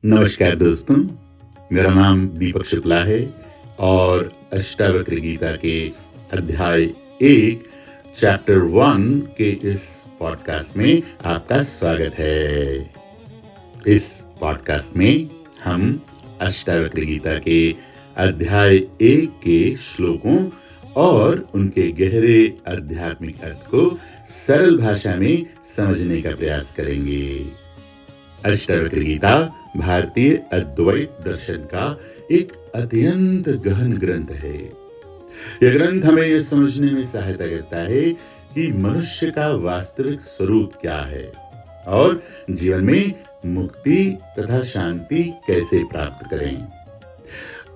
नमस्कार दोस्तों, मेरा नाम दीपक शुक्ला है और अष्टावक्र गीता के अध्याय 1 चैप्टर 1 के इस पॉडकास्ट में आपका स्वागत है। इस पॉडकास्ट में हम अष्टावक्र गीता के अध्याय 1 के श्लोकों और उनके गहरे आध्यात्मिक अर्थ को सरल भाषा में समझने का प्रयास करेंगे। अष्टावक्र गीता भारतीय अद्वैत दर्शन का एक अत्यंत गहन ग्रंथ है। यह ग्रंथ हमें यह समझने में सहायता करता है कि मनुष्य का वास्तविक स्वरूप क्या है और जीवन में मुक्ति तथा शांति कैसे प्राप्त करें।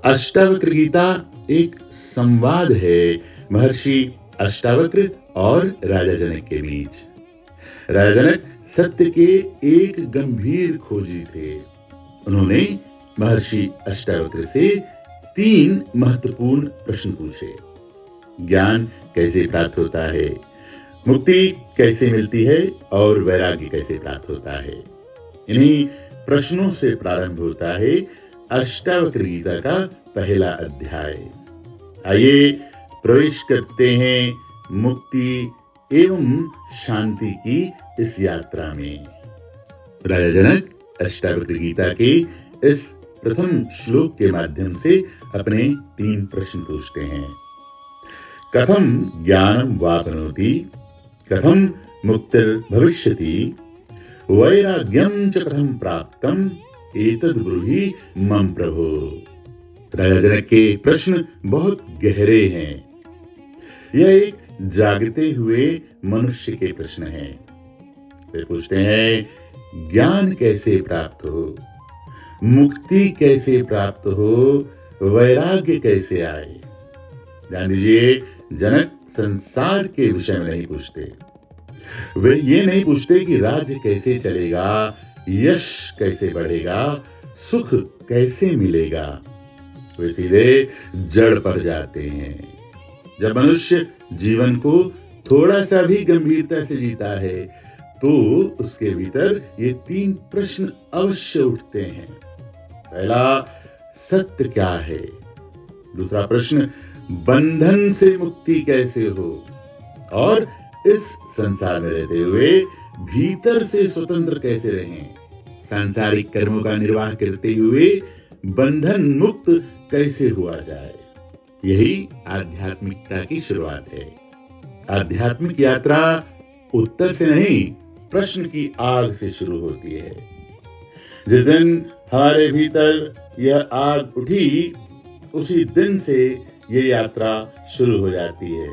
अष्टावक्र गीता एक संवाद है महर्षि अष्टावक्र और राजा जनक के बीच। राजा जनक सत्य के एक गंभीर खोजी थे। उन्होंने महर्षि अष्टावक्र से 3 महत्वपूर्ण प्रश्न पूछे। ज्ञान कैसे प्राप्त होता है, मुक्ति कैसे मिलती है और वैराग्य कैसे प्राप्त होता है। इन्हीं प्रश्नों से प्रारंभ होता है अष्टावक्र गीता का पहला अध्याय। आइए प्रवेश करते हैं मुक्ति एवं शांति की इस यात्रा में। राजा जनक अष्टावक्र गीता के इस प्रथम श्लोक के माध्यम से अपने 3 प्रश्न पूछते हैं। कथम ज्ञानम वापनोति, कथम मुक्तिर्भविष्यति, वैराग्यम च कथम प्राप्तम, एतद् ब्रूहि मम प्रभो। राजा जनक के प्रश्न बहुत गहरे हैं। यह एक जागते हुए मनुष्य के प्रश्न हैं। वे पूछते हैं ज्ञान कैसे प्राप्त हो, मुक्ति कैसे प्राप्त हो, वैराग्य कैसे आए। ध्यान दीजिए, जनक संसार के विषय में नहीं पूछते। वे ये नहीं पूछते कि राज्य कैसे चलेगा, यश कैसे बढ़ेगा, सुख कैसे मिलेगा। वे सीधे जड़ पर जाते हैं। जब मनुष्य जीवन को थोड़ा सा भी गंभीरता से जीता है तो उसके भीतर ये 3 प्रश्न अवश्य उठते हैं। पहला, सत्य क्या है। दूसरा प्रश्न, बंधन से मुक्ति कैसे हो और इस संसार में रहते हुए भीतर से स्वतंत्र कैसे रहें। सांसारिक कर्मों का निर्वाह करते हुए बंधन मुक्त कैसे हुआ जाए। यही आध्यात्मिकता की शुरुआत है। आध्यात्मिक यात्रा उत्तर से नहीं, प्रश्न की आग से शुरू होती है। जिस दिन हमारे भीतर यह आग उठी, उसी दिन से यह यात्रा शुरू हो जाती है।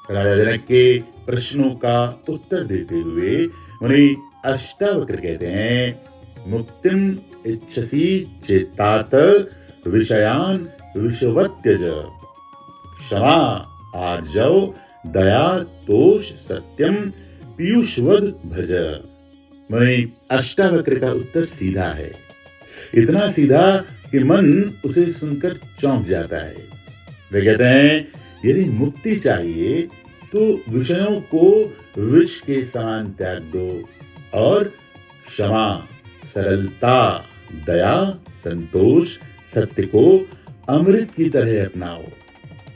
राजा जनक के प्रश्नों का उत्तर देते हुए उन्हें अष्टावक्र कहते हैं, मुक्तिम इच्छसि चेतात विषयान विषवत्यज, क्षमा आर्जव दया तोष सत्यम पीयूषवद भज। मुनि अष्टावक्र का उत्तर सीधा है, इतना सीधा कि मन उसे सुनकर चौंक जाता है। वे कहते हैं, यदि मुक्ति चाहिए तो विषयों को विष के समान त्याग दो और क्षमा, सरलता, दया, संतोष, सत्य को अमृत की तरह अपनाओ।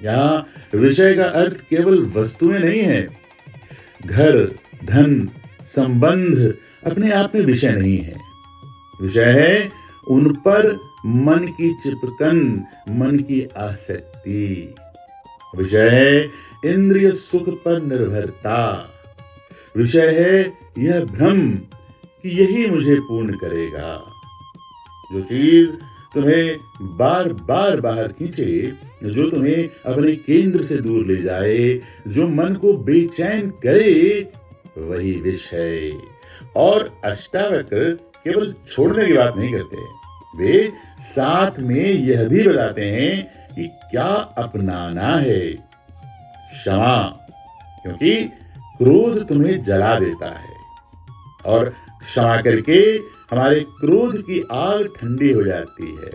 यहाँ विषय का अर्थ केवल वस्तुएं नहीं है। घर, धन, संबंध अपने आप में विषय नहीं है। विषय है उन पर मन की चिपकन, मन की आसक्ति। विषय है इंद्रिय सुख पर निर्भरता। विषय है यह भ्रम कि यही मुझे पूर्ण करेगा। जो चीज तुम्हें बार बार बाहर खींचे, जो तुम्हें अपने केंद्र से दूर ले जाए, जो मन को बेचैन करे, वही विष है। और अष्टावक्र केवल छोड़ने की बात नहीं करते, वे साथ में यह भी बताते हैं कि क्या अपनाना है। क्षमा, क्योंकि क्रोध तुम्हें जला देता है और क्षमा करके हमारे क्रोध की आग ठंडी हो जाती है।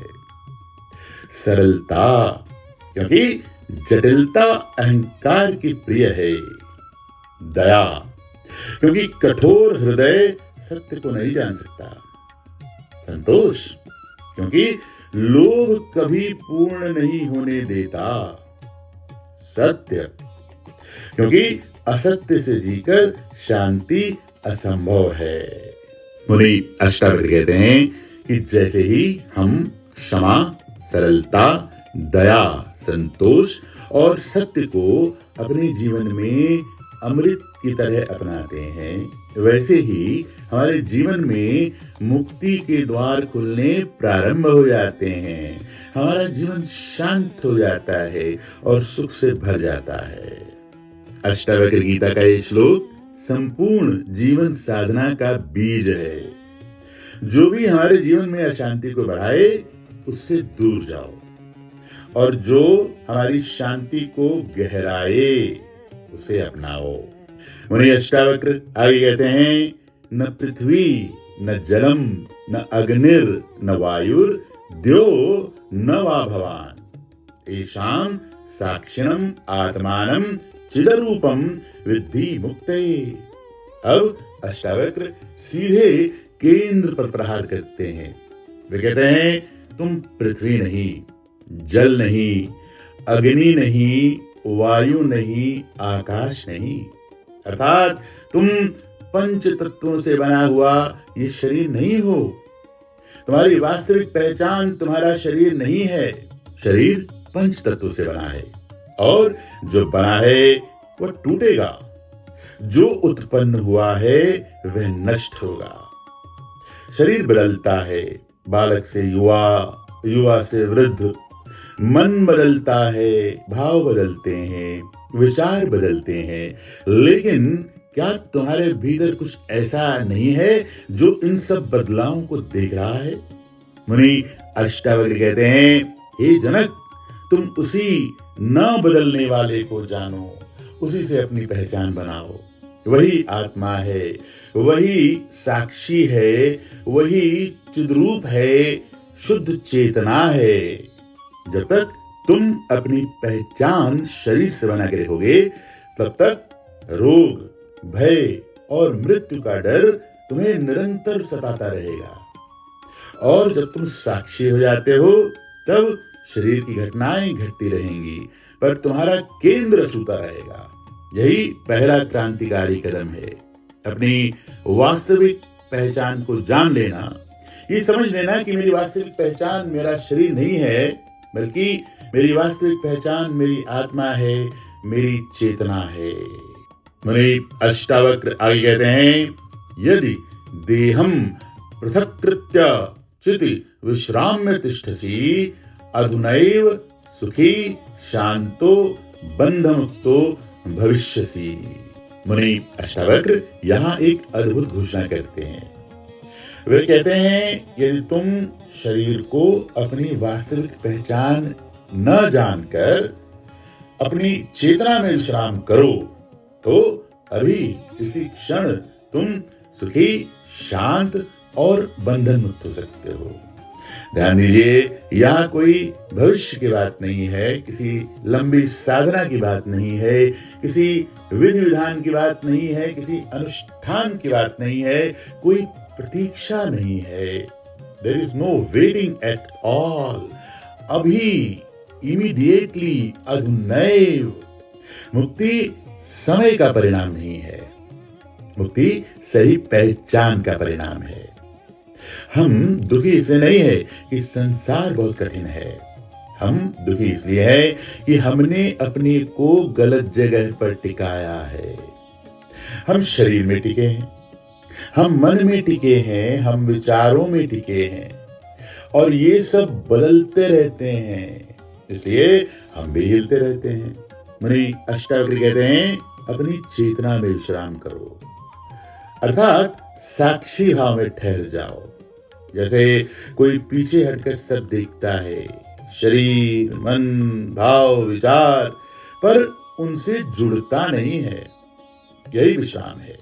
सरलता, क्योंकि जटिलता अहंकार की प्रिय है। दया, क्योंकि कठोर हृदय सत्य को नहीं जान सकता। असंतोष, क्योंकि लोभ कभी पूर्ण नहीं होने देता। सत्य, क्योंकि असत्य से जीकर शांति असंभव है। मुनि अष्टावक्र कहते हैं कि जैसे ही हम क्षमा, सरलता, दया, संतोष और सत्य को अपने जीवन में अमृत की तरह अपनाते हैं, वैसे ही हमारे जीवन में मुक्ति के द्वार खुलने प्रारंभ हो जाते हैं। हमारा जीवन शांत हो जाता है और सुख से भर जाता है। अष्टावक्र गीता का ये श्लोक संपूर्ण जीवन साधना का बीज है। जो भी हमारे जीवन में अशांति को बढ़ाए, उससे दूर जाओ, और जो हमारी शांति को गहराए, उसे अपनाओ। मुनि अष्टावक्र आगे कहते हैं, न पृथ्वी न जलम न अग्निर न वायुर द्यो न वा भवान एषाम साक्षिणम आत्मानम चिदरूपम विद्धि मुक्ते। अब अष्टावक्र सीधे केंद्र पर प्रहार करते हैं। वे कहते हैं, तुम पृथ्वी नहीं, जल नहीं, अग्नि नहीं, वायु नहीं, आकाश नहीं, अर्थात तुम पंच तत्वों से बना हुआ ये शरीर नहीं हो। तुम्हारी वास्तविक पहचान तुम्हारा शरीर नहीं है। शरीर पंच तत्वों से बना है, और जो बना है वह टूटेगा। जो उत्पन्न हुआ है वह नष्ट होगा। शरीर बदलता है, बालक से युवा, युवा से वृद्ध। मन बदलता है, भाव बदलते हैं, विचार बदलते हैं, लेकिन क्या तुम्हारे भीतर कुछ ऐसा नहीं है जो इन सब बदलावों को देख रहा है? मुनि अष्टावक्र कहते हैं, हे जनक, तुम उसी न बदलने वाले को जानो, उसी से अपनी पहचान बनाओ। वही आत्मा है, वही साक्षी है, वही चिद्रूप है, शुद्ध चेतना है। जब तक तुम अपनी पहचान शरीर से बना के रखोगे, तब तक रोग, भय और मृत्यु का डर तुम्हें निरंतर सताता रहेगा। और जब तुम साक्षी हो जाते हो, तब शरीर की घटनाएं घटती रहेंगी, पर तुम्हारा केंद्र छूता रहेगा। यही पहला क्रांतिकारी कदम है। अपनी वास्तविक पहचान को जान लेना, ये समझ लेना कि मेरी वास्तविक पहचान मेरा शरीर नहीं है, बल्कि मेरी वास्तविक पहचान मेरी आत्मा है, मेरी चेतना है। मुनि अष्टावक्र आगे कहते हैं, यदि देहम पृथक्कृत्य चिति विश्राम्य तिष्ठसि अधुनैव सुखी शांतो बंधमुक्तो भविष्यसि। मुनि अष्टावक्र यहाँ एक अद्भुत घोषणा करते हैं। वे कहते हैं, यदि तुम शरीर को अपनी वास्तविक पहचान न जानकर अपनी चेतना में विश्राम करो, तो अभी इसी क्षण तुम सुखी, शांत और बंधन मुक्त हो सकते हो। ध्यान दीजिए, यहाँ कोई भविष्य की बात नहीं है, किसी लंबी साधना की बात नहीं है, किसी विधि विधान की बात नहीं है, किसी अनुष्ठान की बात नहीं है, कोई प्रतीक्षा नहीं है। There is no waiting at all. अभी, immediately, अधुनैव। मुक्ति समय का परिणाम नहीं है, मुक्ति सही पहचान का परिणाम है। हम दुखी इसलिए नहीं है कि संसार बहुत कठिन है। हम दुखी इसलिए है कि हमने अपने को गलत जगह पर टिकाया है। हम शरीर में टिके हैं, हम मन में टिके हैं, हम विचारों में टिके हैं, और ये सब बदलते रहते हैं, इसलिए हम भी हिलते रहते हैं। मुनि अष्टावक्र कहते हैं, अपनी चेतना में विश्राम करो, अर्थात साक्षी भाव में ठहर जाओ। जैसे कोई पीछे हटकर सब देखता है, शरीर, मन, भाव, विचार, पर उनसे जुड़ता नहीं है। यही विश्राम है।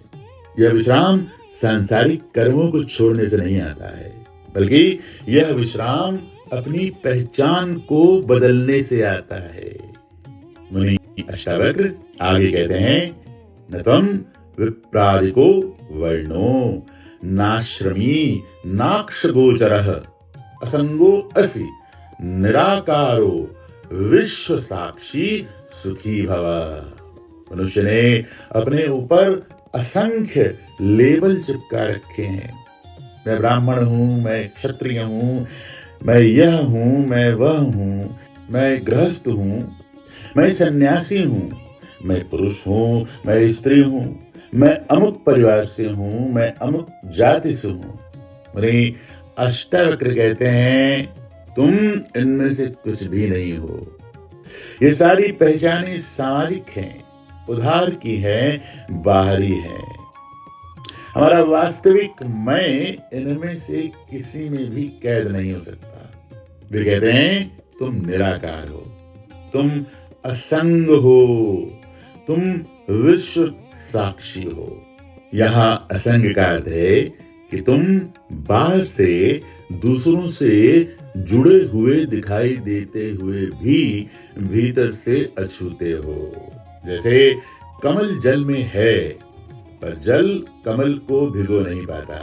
यह विश्राम सांसारिक कर्मों को छोड़ने से नहीं आता है, बल्कि यह विश्राम अपनी पहचान को बदलने से आता है। मुनि अष्टावक्र आगे कहते हैं, न त्वं विप्रादिको वर्णो नाश्रमी नाक्ष गोचरः असंगो असि निराकारो विश्व साक्षी सुखी भव। मनुष्य ने अपने ऊपर असंख्य लेबल चिपका रखे हैं। मैं ब्राह्मण हूं, मैं क्षत्रिय हूं, मैं यह हूं, मैं वह हूं, मैं गृहस्थ हूं, मैं सन्यासी हूं, मैं पुरुष हूं, मैं स्त्री हूं, मैं अमुक परिवार से हूं, मैं अमुक जाति से हूं। मुनि अष्टावक्र कहते हैं तुम इनमें से कुछ भी नहीं हो। ये सारी पहचानें सामाजिक हैं, उधार की हैं, बाहरी हैं। हमारा वास्तविक मैं इनमें से किसी में भी कैद नहीं हो सकता। वे कहते हैं तुम निराकार हो, तुम असंग हो, तुम विश्व साक्षी हो। यहां असंग का अर्थ है कि तुम बाहर से दूसरों से जुड़े हुए दिखाई देते हुए भी भीतर से अछूते हो। जैसे कमल जल में है पर जल कमल को भिगो नहीं पाता।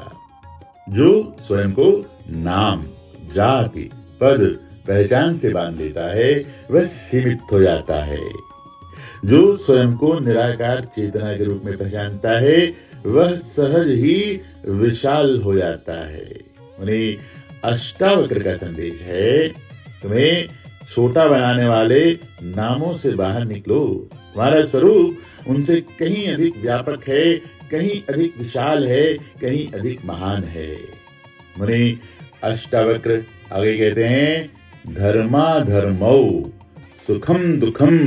जो स्वयं को नाम, जाति, पद, पहचान से बांध लेता है वह सीमित हो जाता है। जो स्वयं को निराकार चेतना के रूप में पहचानता है वह सहज ही विशाल हो जाता है। उन्हें अष्टावक्र का संदेश है तुम्हें छोटा बनाने वाले नामों से बाहर निकलो। तुम्हारा स्वरूप उनसे कहीं अधिक व्यापक है, कहीं अधिक विशाल है, कहीं अधिक महान है। मुनि अष्टावक्र आगे कहते हैं धर्मा धर्मौ सुखम दुखम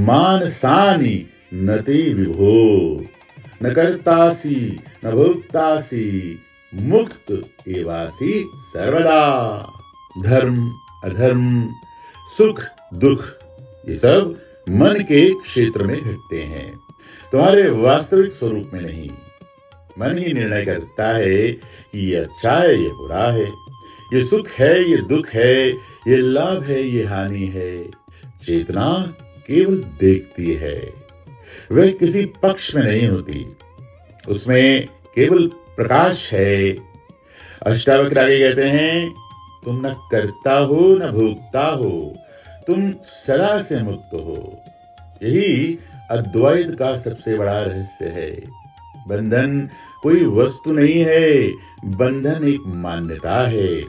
मानसानि नते विभो न कर्तासि न भोक्तासि मुक्त एवासि सर्वदा। धर्म अधर्म सुख दुख ये सब मन के क्षेत्र में घटते हैं, तुम्हारे वास्तविक स्वरूप में नहीं। मन ही निर्णय करता है कि ये अच्छा है, ये बुरा है, ये सुख है, ये दुख है, ये लाभ है, ये हानि है। चेतना केवल देखती है, वह किसी पक्ष में नहीं होती, उसमें केवल प्रकाश है। अष्टावक्र आगे कहते हैं तुम न करता हो न भोगता हो, तुम सदा से मुक्त हो। यही अद्वैत का सबसे बड़ा रहस्य है। बंधन कोई वस्तु नहीं है, बंधन एक मान्यता है।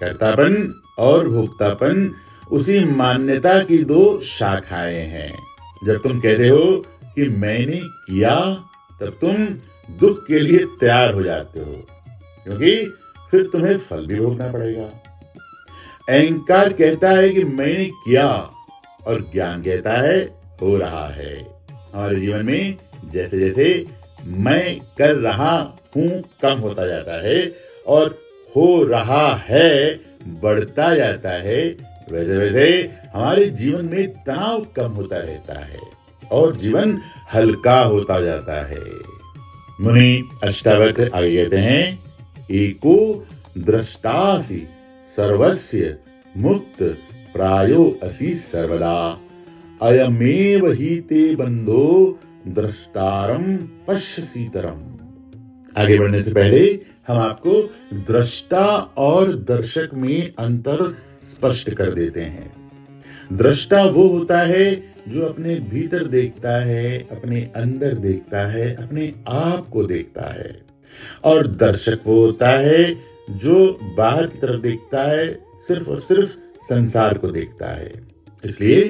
कर्तापन और भोक्तापन उसी मान्यता की दो शाखाएं हैं। जब तुम कहते हो कि मैंने किया तब तुम दुख के लिए तैयार हो जाते हो, क्योंकि फिर तुम्हें फल भी भोगना पड़ेगा। अहंकार कहता है कि मैंने किया और ज्ञान कहता है हो रहा है। हमारे जीवन में जैसे जैसे मैं कर रहा हूं कम होता जाता है और हो रहा है बढ़ता जाता है, वैसे वैसे हमारे जीवन में तनाव कम होता रहता है और जीवन हल्का होता जाता है। मुनि अष्टावक्र आगे कहते हैं एको द्रष्टासि सर्वस्य मुक्त प्रायो असि सर्वदा अयमेव ही ते बंधो द्रष्टारम पश्यसीतरम। आगे बढ़ने से पहले हम आपको दृष्टा और दर्शक में अंतर स्पष्ट कर देते हैं। दृष्टा वो होता है जो अपने भीतर देखता है, अपने अंदर देखता है, अपने आप को देखता है, और दर्शक वो होता है जो बाहर की तरफ देखता है, सिर्फ और सिर्फ संसार को देखता है। इसलिए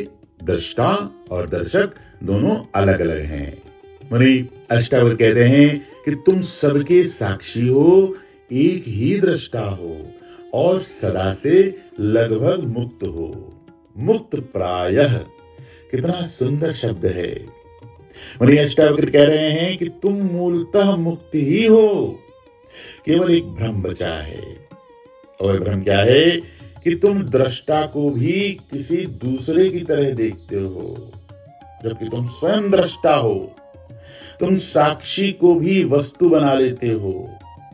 दृष्टा और दर्शक दोनों अलग अलग हैं। मुनि अष्टावक्र कहते हैं कि तुम सबके साक्षी हो, एक ही दृष्टा हो और सदा से लगभग मुक्त हो। मुक्त प्रायः कितना सुंदर शब्द है। मुनि अष्टावक्र कह रहे हैं कि तुम मूलतः मुक्त ही हो, केवल एक भ्रम बचा है। और भ्रम क्या है कि तुम दृष्टा को भी किसी दूसरे की तरह देखते हो, जबकि तुम स्वयं दृष्टा हो। तुम साक्षी को भी वस्तु बना लेते हो।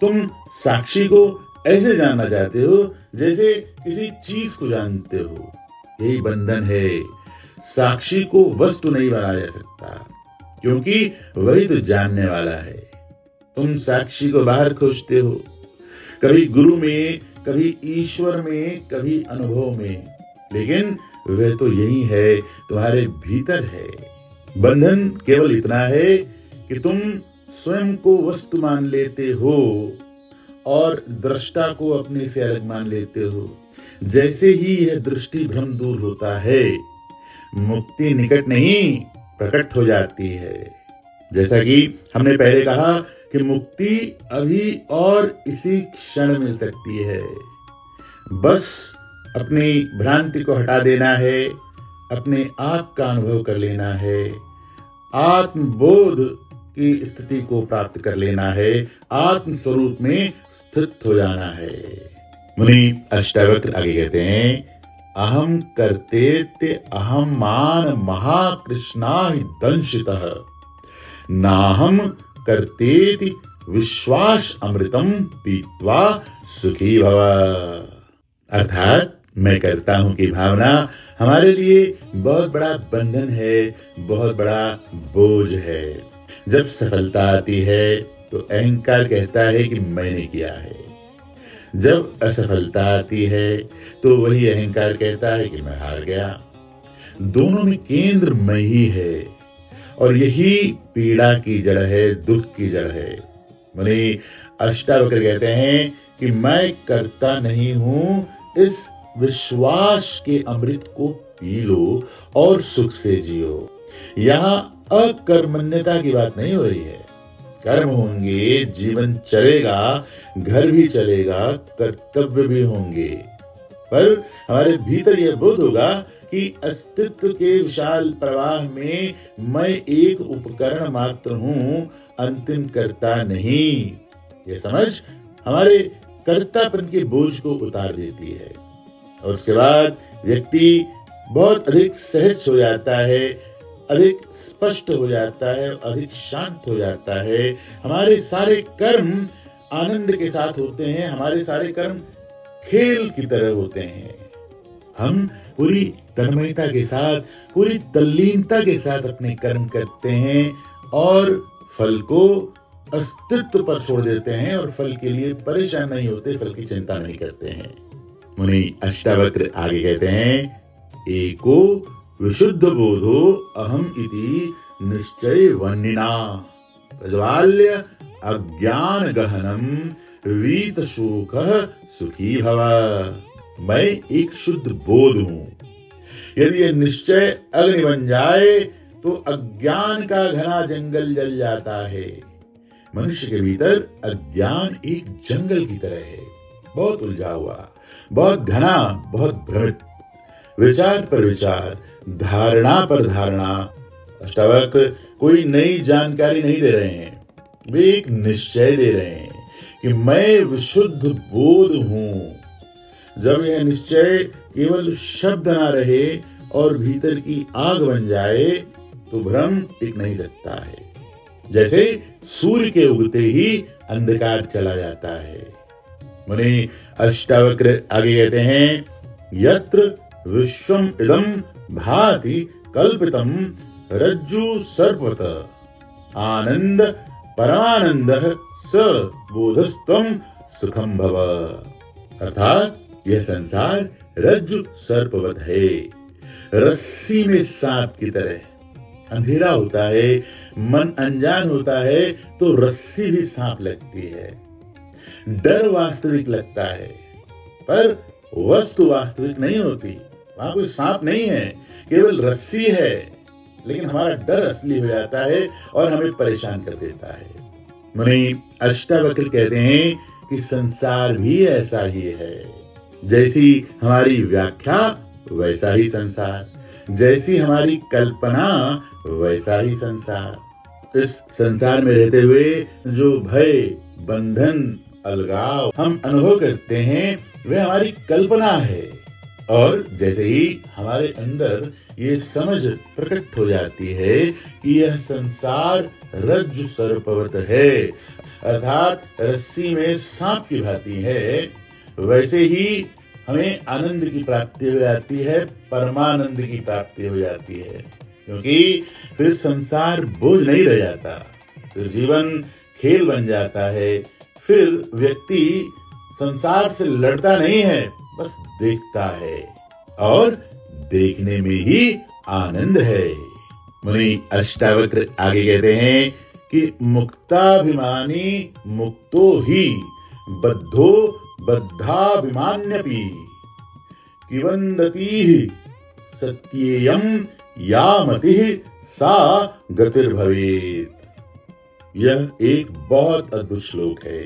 तुम साक्षी को ऐसे जानना चाहते हो जैसे किसी चीज को जानते हो। यही बंधन है। साक्षी को वस्तु नहीं बनाया जा सकता, क्योंकि वही तो जानने वाला है। तुम साक्षी को बाहर खोजते हो, कभी गुरु में, कभी ईश्वर में, कभी अनुभव में, लेकिन वह तो यही है, तुम्हारे भीतर है। बंधन केवल इतना है कि तुम स्वयं को वस्तु मान लेते हो और दृष्टा को अपने से अलग मान लेते हो। जैसे ही यह दृष्टि भ्रम दूर होता है, मुक्ति निकट नहीं प्रकट हो जाती है। जैसा कि हमने पहले कहा कि मुक्ति अभी और इसी क्षण मिल सकती है। बस अपनी भ्रांति को हटा देना है, अपने आप का अनुभव कर लेना है, आत्मबोध की स्थिति को प्राप्त कर लेना है, आत्म स्वरूप में स्थित हो जाना है। मुनि अष्टावक्र आगे कहते हैं, अहम कर्तेत्य अहम मान महाकृष्णा हि दंशितः नाहम कर्तेति विश्वास अमृतम पीत्वा सुखी भव। अर्थात मैं करता हूं की भावना हमारे लिए बहुत बड़ा बंधन है, बहुत बड़ा बोझ है। जब सफलता आती है तो अहंकार कहता है कि मैंने किया है, जब असफलता आती है तो वही अहंकार कहता है कि मैं हार गया। दोनों में केंद्र मैं ही है और यही पीड़ा की जड़ है, दुख की जड़ है। मुनि अष्टावक्र कहते हैं कि मैं करता नहीं हूं, इस विश्वास के अमृत को पी लो और सुख से जियो। यहां अकर्मण्यता की बात नहीं हो रही है। कर्म होंगे, जीवन चलेगा, घर भी चलेगा, कर्तव्य भी होंगे, पर हमारे भीतर यह बोध होगा कि अस्तित्व के विशाल प्रवाह में मैं एक उपकरण मात्र हूं, अंतिम कर्ता नहीं। यह समझ हमारे कर्तापन के बोझ को उतार देती है और उसके बाद व्यक्ति बहुत अधिक सहज हो जाता है, अधिक स्पष्ट हो जाता है, अधिक शांत हो जाता है। हमारे सारे कर्म आनंद के साथ होते हैं, हमारे सारे कर्म खेल की तरह होते हैं। हम पूरी तन्मयता के साथ, पूरी तल्लीनता के साथ अपने कर्म करते हैं और फल को अस्तित्व पर छोड़ देते हैं और फल के लिए परेशान नहीं होते, फल की चिंता नहीं करते हैं। मुनि अष्टावक्र आगे कहते हैं, एको विशुद्ध बोधो अहम इति निश्चय वन्निना प्रज्वाल्य अज्ञान गहनम वीत शोक सुखी भव। मैं एक शुद्ध बोध हूं। यदि यह निश्चय अग्नि बन जाए तो अज्ञान का घना जंगल जल जाता है। मनुष्य के भीतर अज्ञान एक जंगल की तरह है, बहुत उलझा हुआ, बहुत घना, बहुत भ्रमित, विचार पर विचार, धारणा पर धारणा। अष्टावक्र कोई नई जानकारी नहीं दे रहे हैं, वे एक निश्चय दे रहे हैं कि मैं विशुद्ध बोध हूं। जब यह निश्चय केवल शब्द ना रहे और भीतर की आग बन जाए तो भ्रम टिक नहीं सकता है। जैसे सूर्य के उगते ही अंधकार चला जाता है। मुनि अष्टावक्र आगे कहते हैं, यत्र विश्वम इदम भाति कल्पितम रज्जु सर्पवत आनंद परमानंद स बोधस्तम सुखम भव। अर्थात यह संसार रज्जु सर्पवत है, रस्सी में सांप की तरह। अंधेरा होता है, मन अनजान होता है तो रस्सी भी सांप लगती है। डर वास्तविक लगता है पर वस्तु वास्तविक नहीं होती। वहां कोई सांप नहीं है, केवल रस्सी है, लेकिन हमारा डर असली हो जाता है और हमें परेशान कर देता है। मुनि अष्टावक्र कहते हैं कि संसार भी ऐसा ही है। जैसी हमारी व्याख्या वैसा ही संसार, जैसी हमारी कल्पना वैसा ही संसार। इस संसार में रहते हुए जो भय, बंधन, अलगाव हम अनुभव करते हैं वह हमारी कल्पना है। और जैसे ही हमारे अंदर ये समझ प्रकट हो जाती है कि यह संसार रज्जु सर्पवत है, अर्थात रस्सी में सांप की भांति है, वैसे ही हमें आनंद की प्राप्ति हो जाती है, परमानंद की प्राप्ति हो जाती है। क्योंकि फिर संसार बोझ नहीं रह जाता, फिर जीवन खेल बन जाता है। फिर व्यक्ति संसार से लड़ता नहीं है, बस देखता है और देखने में ही आनंद है। मुनि अष्टावक्र आगे कहते हैं कि मुक्ताभिमानी मुक्तो ही बद्धो बद्धाभिमान्यपि किवंदति सत्येयम या मतिः सा गतिर्भवेत्। यह एक बहुत अद्भुत श्लोक है।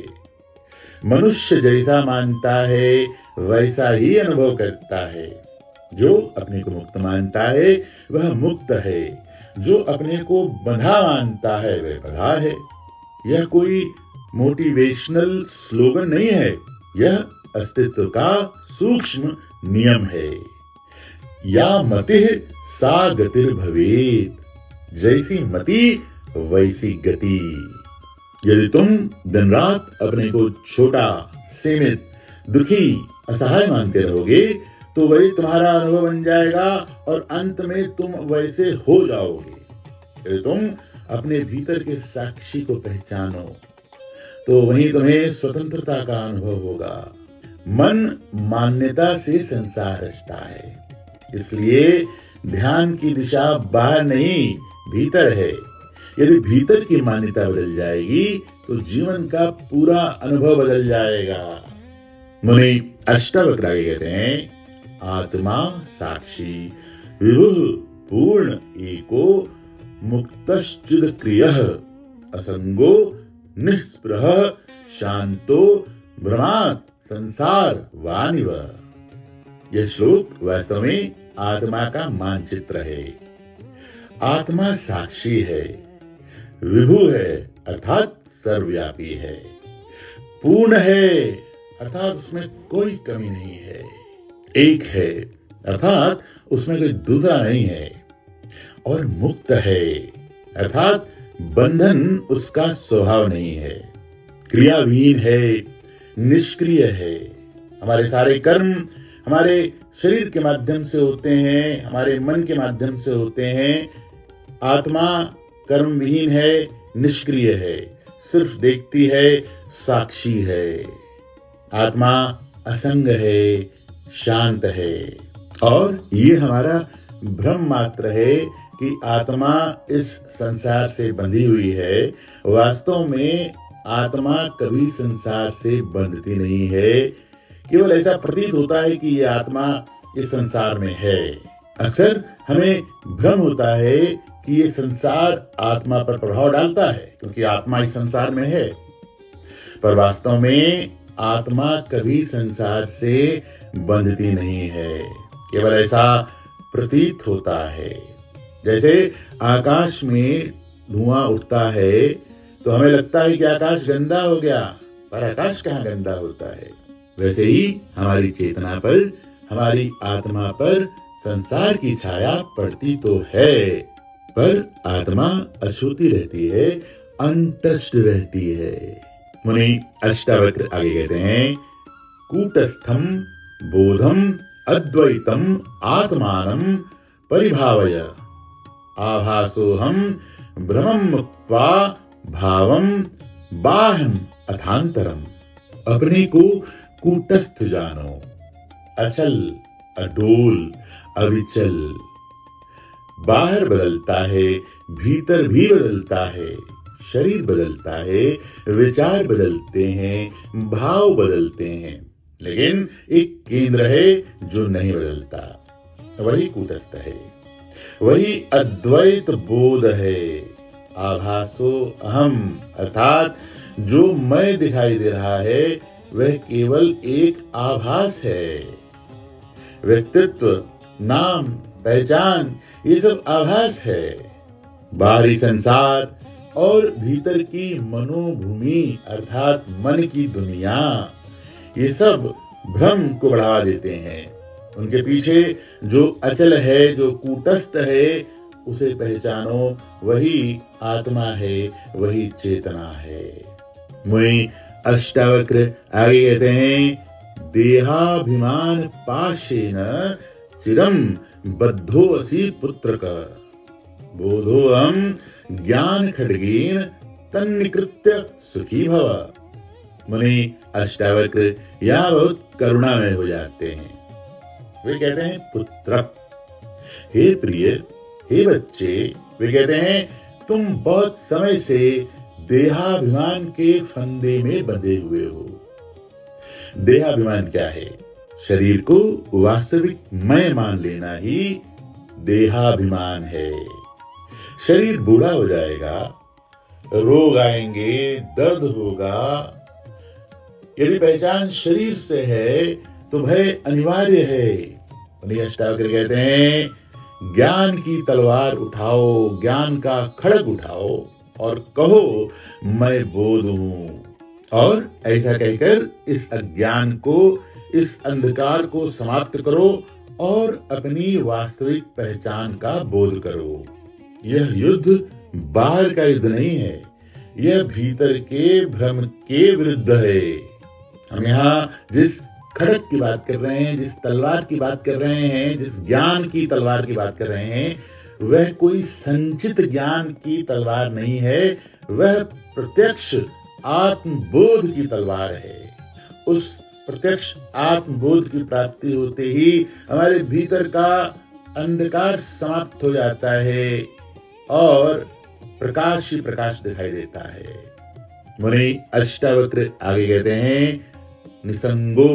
मनुष्य जैसा मानता है वैसा ही अनुभव करता है। जो अपने को मुक्त मानता है वह मुक्त है, जो अपने को बंधा मानता है वह बंधा है। यह कोई मोटिवेशनल स्लोगन नहीं है, यह अस्तित्व का सूक्ष्म नियम है। या मतिः सा गतिर्भवेत्, जैसी मति वैसी गति। यदि तुम दिन रात अपने को छोटा, सीमित, दुखी, असहाय मानते रहोगे तो वही तुम्हारा अनुभव बन जाएगा और अंत में तुम वैसे हो जाओगे। यदि तुम अपने भीतर के साक्षी को पहचानो तो वहीं तुम्हें स्वतंत्रता का अनुभव होगा। मन मान्यता से संसार रचता है, इसलिए ध्यान की दिशा बाहर नहीं भीतर है। यदि भीतर की मान्यता बदल जाएगी तो जीवन का पूरा अनुभव बदल जाएगा। मुनि अष्टावक्र आगे कहते हैं, आत्मा साक्षी विभुः पूर्ण एको मुक्तश्चिदक्रियः असंगो निःस्पृहः शांतो भ्रमात् संसार वानिव। यह श्लोक वास्तव में आत्मा का मानचित्र है। आत्मा साक्षी है, विभु है अर्थात सर्वव्यापी है, पूर्ण है अर्थात उसमें कोई कमी नहीं है, एक है अर्थात उसमें कोई दूसरा नहीं है, और मुक्त है अर्थात बंधन उसका स्वभाव नहीं है, क्रियाविहीन है, निष्क्रिय है। हमारे सारे कर्म हमारे शरीर के माध्यम से होते हैं, हमारे मन के माध्यम से होते हैं। आत्मा कर्म विहीन है, निष्क्रिय है, सिर्फ देखती है, साक्षी है। आत्मा असंग है, शांत है। और ये हमारा भ्रम मात्र है कि आत्मा इस संसार से बंधी हुई है। वास्तव में आत्मा कभी संसार से बंधती नहीं है। केवल ऐसा प्रतीत होता है कि ये आत्मा इस संसार में है। अक्सर हमें भ्रम होता है कि ये संसार आत्मा पर प्रभाव डालता है क्योंकि आत्मा इस संसार में है, पर वास्तव में आत्मा कभी संसार से बंधती नहीं है। केवल ऐसा प्रतीत होता है। जैसे आकाश में धुआं उठता है तो हमें लगता है कि आकाश गंदा हो गया, पर आकाश कहाँ गंदा होता है। वैसे ही हमारी चेतना पर, हमारी आत्मा पर संसार की छाया पड़ती तो है, पर आत्मा अछूती रहती है, अनटच्ड रहती है। मुनि अष्टावक्र आगे कहते हैं, कूटस्थम बोधम अद्वैतम आत्मानं परिभावय आभासोहम भ्रमं मुक्त्वा भावम बाह्यम अथांतरम। अपने को कूटस्थ जानो, अचल, अडोल, अविचल। बाहर बदलता है, भीतर भी बदलता है। शरीर बदलता है, विचार बदलते हैं, भाव बदलते हैं, लेकिन एक केंद्र है जो नहीं बदलता, वही कूटस्थ है, वही अद्वैत बोध है। आभासो अहम अर्थात जो मैं दिखाई दे रहा है वह केवल एक आभास है। व्यक्तित्व, नाम, पहचान ये सब आभास है। बाहरी संसार और भीतर की मनोभूमि अर्थात मन की दुनिया, ये सब भ्रम को बढ़ावा देते हैं। उनके पीछे जो अचल है, जो कूटस्थ है, उसे पहचानो, वही आत्मा है, वही चेतना है। मुनि अष्टावक्र आगे कहते हैं, देहाभिमान पाशेन चिरम बद्धोऽसि पुत्रक बोधोऽहं ज्ञान खड्गेन तन्निकृत्य सुखी भव। मुनि अष्टावक्र यहाँ बहुत करुणामय हो जाते हैं। वे कहते हैं पुत्र, हे प्रिय, हे बच्चे, वे कहते हैं तुम बहुत समय से देहाभिमान के फंदे में बंधे हुए हो। देहाभिमान क्या है? शरीर को वास्तविक मैं मान लेना ही देहाभिमान है। शरीर बूढ़ा हो जाएगा, रोग आएंगे, दर्द होगा। यदि पहचान शरीर से है तो भय अनिवार्य है। उन्हीं अष्टावक्र कहते हैं ज्ञान की तलवार उठाओ, ज्ञान का खड़ग उठाओ और कहो मैं बोध हूं। और ऐसा कहकर इस अज्ञान को, इस अंधकार को समाप्त करो और अपनी वास्तविक पहचान का बोध करो। यह युद्ध बाहर का युद्ध नहीं है, यह भीतर के भ्रम के विरुद्ध है। हम यहाँ जिस खड़ग की बात कर रहे हैं, जिस तलवार की बात कर रहे हैं, जिस ज्ञान की तलवार की बात कर रहे हैं, वह कोई संचित ज्ञान की तलवार नहीं है, वह प्रत्यक्ष आत्मबोध की तलवार है। उस प्रत्यक्ष आत्मबोध की प्राप्ति होते ही हमारे भीतर का अंधकार समाप्त हो जाता है और प्रकाश ही प्रकाश दिखाई देता है। मुनि अष्टावक्र आगे कहते हैं निसंगो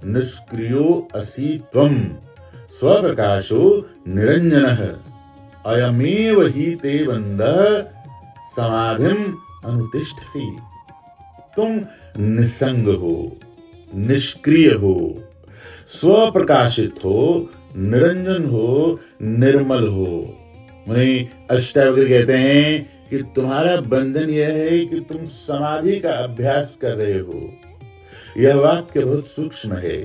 निष्क्रियो असि त्वं स्वप्रकाशो निरंजनः अयमेव हि ते बन्धः समाधिम अनुतिष्ठसि। तुम निसंग हो, निष्क्रिय हो, स्वप्रकाशित हो, निरंजन हो, निर्मल हो। मुनि अष्टावक्र कहते हैं कि तुम्हारा बंधन यह है कि तुम समाधि का अभ्यास कर रहे हो। यह वाक्य बहुत सूक्ष्म है।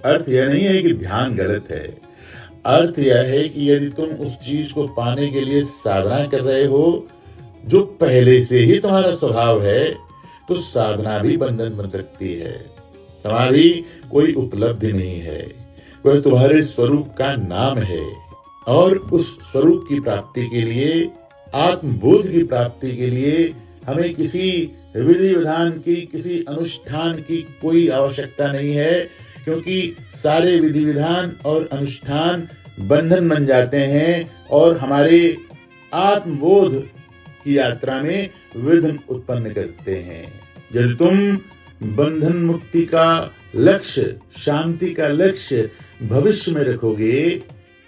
अर्थ यह नहीं है कि ध्यान गलत है, अर्थ यह है कि यदि तुम उस चीज को पाने के लिए साधना कर रहे हो जो पहले से ही तुम्हारा स्वभाव है, तो साधना भी बंधन बन सकती है। समाधि कोई उपलब्धि नहीं है, वह तुम्हारे स्वरूप का नाम है। और उस स्वरूप की प्राप्ति के लिए, आत्मबोध की प्राप्ति के लिए हमें किसी विधि विधान की, किसी अनुष्ठान की कोई आवश्यकता नहीं है, क्योंकि सारे विधि विधान और अनुष्ठान बंधन बन जाते हैं और हमारे आत्मबोध की यात्रा में विघ्न उत्पन्न करते हैं। यदि तुम बंधन मुक्ति का लक्ष्य, शांति का लक्ष्य भविष्य में रखोगे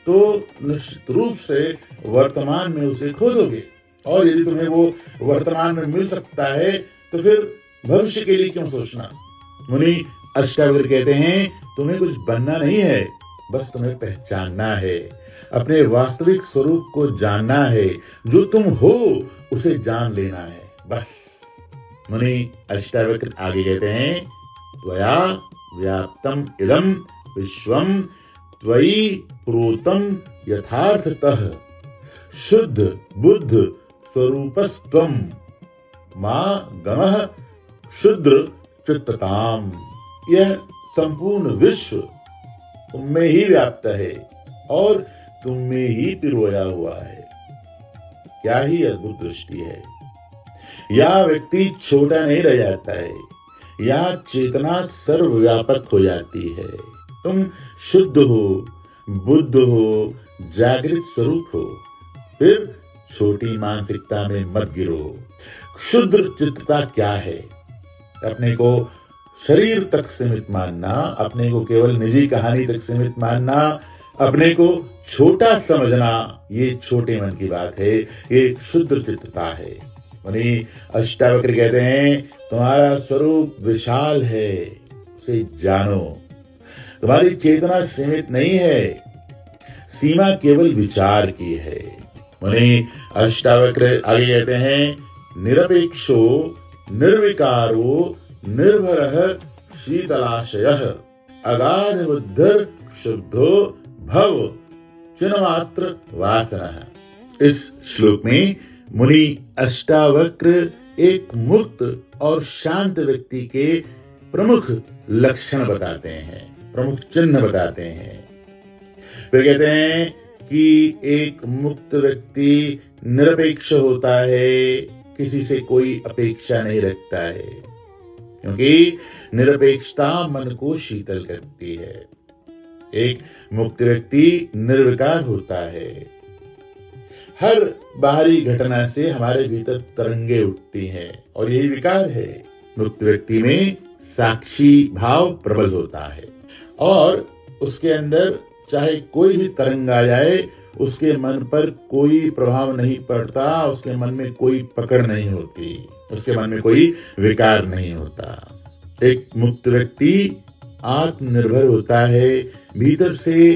तो निश्चित रूप से वर्तमान में उसे खो दोगे। और यदि तुम्हें वो वर्तमान में मिल सकता है तो फिर भविष्य के लिए क्यों सोचना। मुनि अष्टावक्र कहते हैं तुम्हें कुछ बनना नहीं है, बस तुम्हें पहचानना है, अपने वास्तविक स्वरूप को जानना है, जो तुम हो उसे जान लेना है, बस। मुनि अष्टावक्र आगे कहते हैं त्वया व्याप्तम इदं विश्वम त्वयि प्रोतम यथार्थतः शुद्ध बुद्ध स्वरूपस्त्वं मा गमः शुद्र चित्तताम। यह संपूर्ण विश्व तुम में ही व्याप्त है और तुम में ही पिरोया हुआ है। क्या ही अद्भुत दृष्टि है। यह व्यक्ति छोटा नहीं रह जाता है, यह चेतना सर्वव्यापक हो जाती है। तुम शुद्ध हो, बुद्ध हो, जागृत स्वरूप हो। फिर छोटी मानसिकता में मत गिरो। क्षुद्र चित्तता क्या है? अपने को शरीर तक सीमित मानना, अपने को केवल निजी कहानी तक सीमित मानना, अपने को छोटा समझना, ये छोटे मन की बात है, ये क्षुद्र चित्तता है। मुनि अष्टावक्र कहते हैं तुम्हारा स्वरूप विशाल है, उसे जानो। तुम्हारी चेतना सीमित नहीं है, सीमा केवल विचार की है। मुनि अष्टावक्र आगे कहते हैं निरपेक्षो निर्विकारो निर्भरः शीतलाशयः अगाध बुद्धिर शुद्धो भव चिन्मात्र वासनः। इस श्लोक में मुनि अष्टावक्र एक मुक्त और शांत व्यक्ति के प्रमुख लक्षण बताते हैं, प्रमुख चिन्ह बताते हैं। वे कहते हैं कि एक मुक्त व्यक्ति निरपेक्ष होता है, किसी से कोई अपेक्षा नहीं रखता है, क्योंकि निरपेक्षता मन को शीतल करती है। एक मुक्त व्यक्ति निर्विकार होता है। हर बाहरी घटना से हमारे भीतर तरंगे उठती हैं और यही विकार है। मुक्त व्यक्ति में साक्षी भाव प्रबल होता है और उसके अंदर चाहे कोई भी तरंग आ जाए, उसके मन पर कोई प्रभाव नहीं पड़ता, उसके मन में कोई पकड़ नहीं होती, उसके मन में कोई विकार नहीं होता। एक मुक्त व्यक्ति आत्मनिर्भर होता है, भीतर से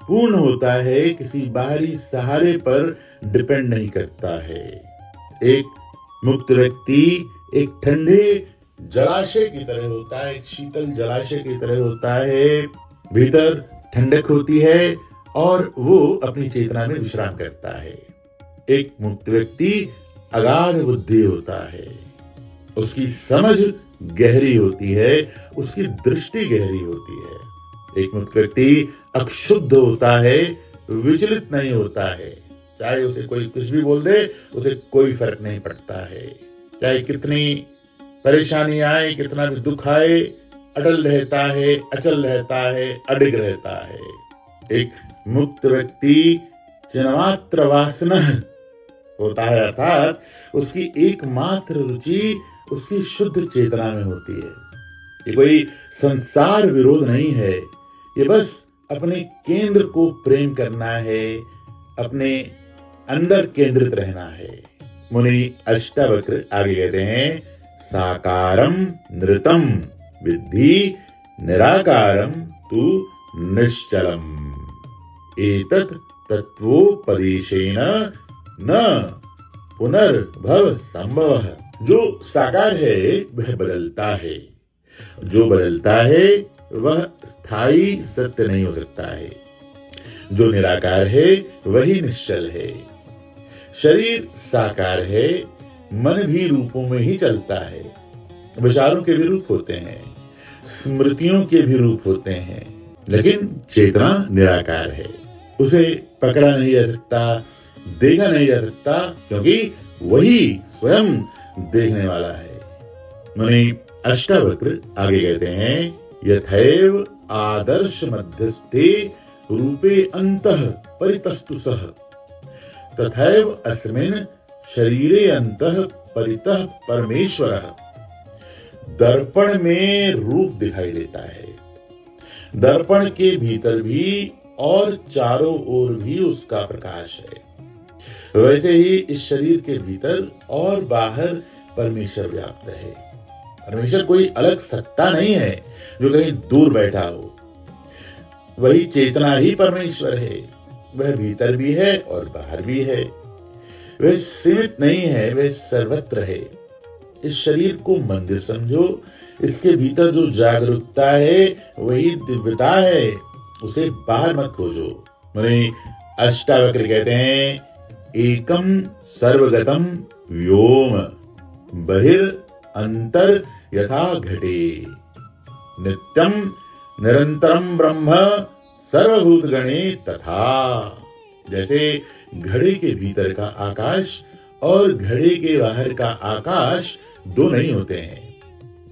पूर्ण होता है, किसी बाहरी सहारे पर डिपेंड नहीं करता है। एक मुक्त व्यक्ति एक ठंडे जलाशय की तरह होता है, एक शीतल जलाशय की तरह होता है। भीतर ठंडक होती है और वो अपनी चेतना में विश्राम करता है। एक मुक्त व्यक्ति अगाध बुद्धि होता है, उसकी समझ गहरी होती है, उसकी दृष्टि गहरी होती है। एक मुक्त व्यक्ति अक्षुब्ध होता है, विचलित नहीं होता है। चाहे उसे कोई कुछ भी बोल दे, उसे कोई फर्क नहीं पड़ता है। चाहे कितनी परेशानी आए, कितना भी दुख आए, अटल रहता है, अचल रहता है, अडिग रहता है। एक मुक्त व्यक्ति चिन्मात्र वासना होता है, अर्थात उसकी एकमात्र रुचि उसकी शुद्ध चेतना में होती है। ये कोई संसार विरोध नहीं है, ये बस अपने केंद्र को प्रेम करना है, अपने अंदर केंद्रित रहना है। मुनि अष्टावक्र आगे कहते हैं, साकारम नृतम विद्धि निराकारम तु निश्चलम एतत् तत्वोपदेशेन न पुनर्भव संभवः। जो साकार है वह बदलता है, जो बदलता है वह स्थायी सत्य नहीं हो सकता है। जो निराकार है वही निश्चल है। शरीर साकार है, मन भी रूपों में ही चलता है। विचारों के भी रूप होते हैं, स्मृतियों के भी रूप होते हैं, लेकिन चेतना निराकार है। उसे पकड़ा नहीं जा सकता, देखा नहीं जा सकता, क्योंकि वही स्वयं देखने वाला है। मुनि अष्टावक्र आगे कहते हैं, यथैव आदर्श मध्यस्थे रूपे अंतः परितस्तु सः तथैव अस्मिन् शरीरे अंतः परितः परमेश्वरः। दर्पण में रूप दिखाई देता है, दर्पण के भीतर भी और चारों ओर भी उसका प्रकाश है। वैसे ही इस शरीर के भीतर और बाहर परमेश्वर व्याप्त है। परमेश्वर कोई अलग सत्ता नहीं है जो कहीं दूर बैठा हो, वही चेतना ही परमेश्वर है। वह भीतर भी है और बाहर भी है। वह सीमित नहीं है, वह सर्वत्र है। इस शरीर को मंदिर समझो, इसके भीतर जो जागरूकता है वही दिव्यता है, उसे बाहर मत खोजो। मुनि अष्टावक्र कहते हैं, एकम सर्वगतम व्योम बहिर अंतर यथा घटे नित्यम निरंतरम ब्रह्म सर्वभूत गणे तथा। जैसे घड़े के भीतर का आकाश और घड़े के बाहर का आकाश दो नहीं होते हैं,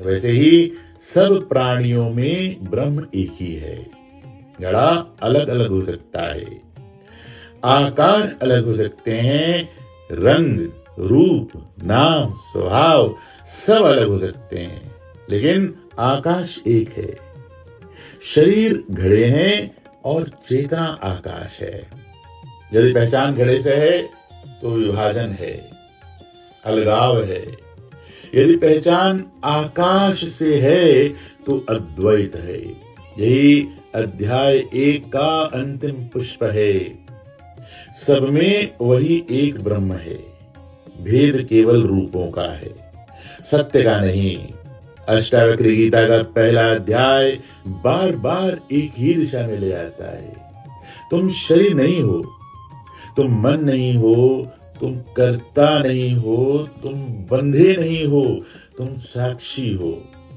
वैसे ही सब प्राणियों में ब्रह्म एक ही है। घड़ा अलग अलग हो सकता है, आकार अलग हो सकते हैं, रंग, रूप, नाम, स्वभाव सब अलग हो सकते हैं, लेकिन आकाश एक है। शरीर घड़े हैं और चेतना आकाश है। यदि पहचान घड़े से है तो विभाजन है, अलगाव है। यदि पहचान आकाश से है तो अद्वैत है। यही अध्याय 1 का अंतिम पुष्प है। सब में वही एक ब्रह्म है, भेद केवल रूपों का है, सत्य का नहीं। अष्टावक्र गीता का पहला अध्याय बार बार एक ही दिशा में ले जाता है। तुम शरीर नहीं हो, तुम मन नहीं हो, तुम कर्ता नहीं हो, तुम बंधे नहीं हो, तुम साक्षी हो,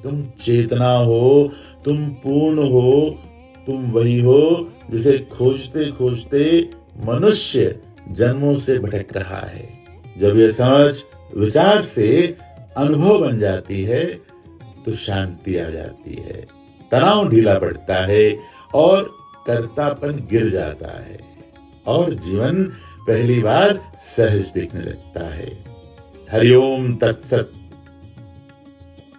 तुम चेतना हो, तुम पूर्ण हो, तुम वही हो जिसे खोजते खोजते मनुष्य जन्मों से भटक रहा है। जब यह समझ विचार से अनुभव बन जाती है तो शांति आ जाती है, तनाव ढीला पड़ता है और कर्तापन गिर जाता है और जीवन पहली बार सहज दिखने लगता है। हरिओम तत्सत।